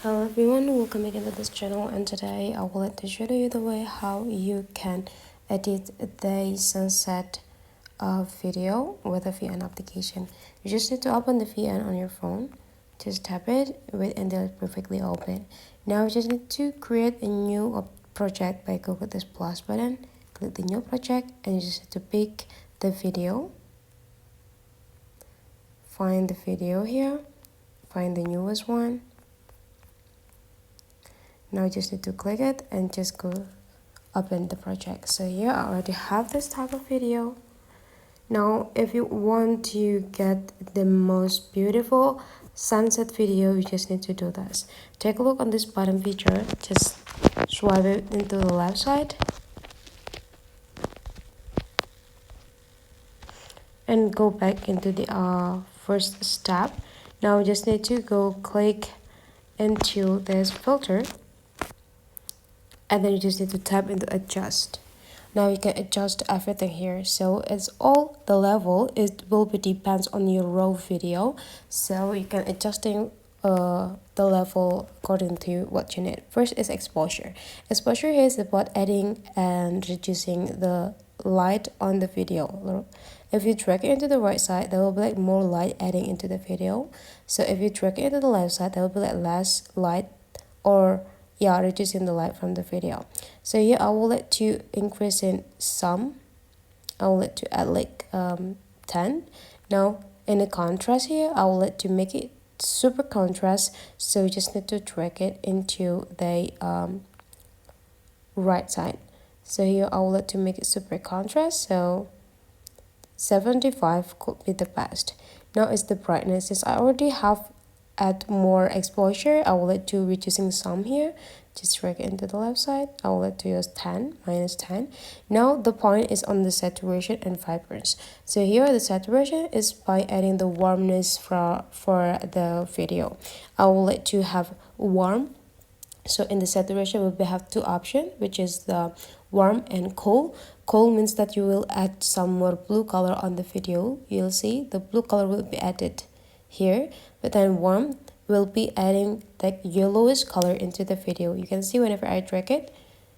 Hello everyone, welcome again to this channel, and today I would like to show you the way how you can edit the sunset video with a VN application. You just need to open the VN on your phone, just tap it, wait until it's perfectly open. Now you just need to create a new project by clicking this plus button, click the new project, and you just need to pick the video. Find the video here, find the newest one. Now you just need to click it and just go open the project. So here I already have this type of video. Now if you want to get the most beautiful sunset video, you just need to do this. Take a look on this button feature, just swipe it into the left side and go back into the first step. Now you just need to go click into this filter, and then you just need to tap into adjust. Now you can adjust everything here, so it's all the level. It will be depends on your raw video, so you can adjusting the level according to what you need. First is exposure. Exposure is about adding and reducing the light on the video. If you drag it into the right side, there will be like more light adding into the video. So if you drag it into the left side, there will be like less light, or reducing the light from the video. So here I will let you increase in some. I will let you add like 10. Now in the contrast here, I will let you make it super contrast, so you just need to drag it into the right side. So here I will let you make it super contrast, so 75 could be the best. Now is the brightness. Since I already have add more exposure, I will let you reducing some here. Just drag it into the left side. I will let you use 10, minus 10. Now the point is on the saturation and vibrance. So here the saturation is by adding the warmness for the video. I will let you have warm. So in the saturation we have two options, which is the warm and cool. Cool means that you will add some more blue color on the video. You'll see the blue color will be added here, but then warm will be adding like yellowish color into the video. You can see whenever I drag it,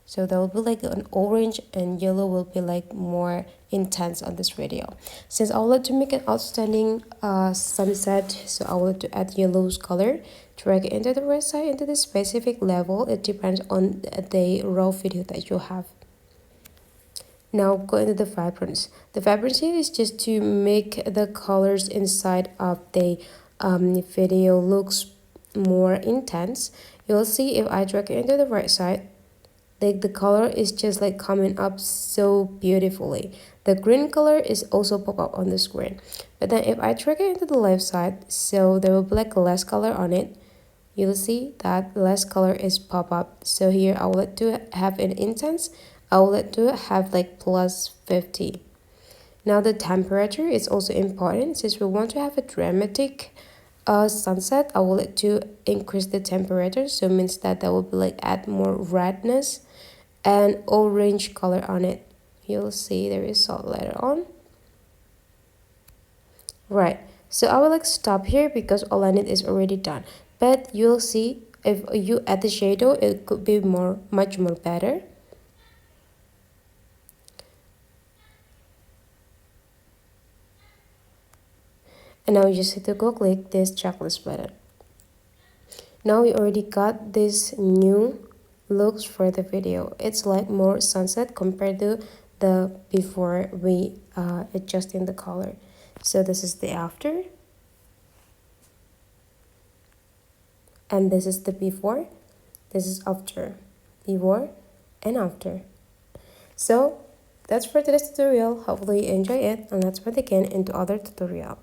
so there will be like an orange, and yellow will be like more intense on this video. Since I would like to make an outstanding sunset, so I would like to add yellowish color. Drag it into the right side into the specific level. It depends on the raw video that you have. Now go into the vibrance. The vibrance here is just to make the colors inside of the video looks more intense. You'll see if I drag it into the right side, like the color is just like coming up so beautifully. The green color is also pop up on the screen. But then if I drag it into the left side, so there will be like less color on it. You'll see that less color is pop up. So here I will let to have an intense. I will let to have like plus 50. Now the temperature is also important. Since we want to have a dramatic sunset, I will let to increase the temperature. So it means that will be like add more redness and orange color on it. You'll see the result later on. Right, so I will like stop here because all I need is already done. But you'll see if you add the shadow, it could be much more better. And now you just need to go click this checklist button. Now we already got this new looks for the video. It's like more sunset compared to the before we adjusting the color. So this is the after, and this is the before. This is after, before and after. So that's for today's tutorial. Hopefully you enjoy it, and let's meet again into other tutorial.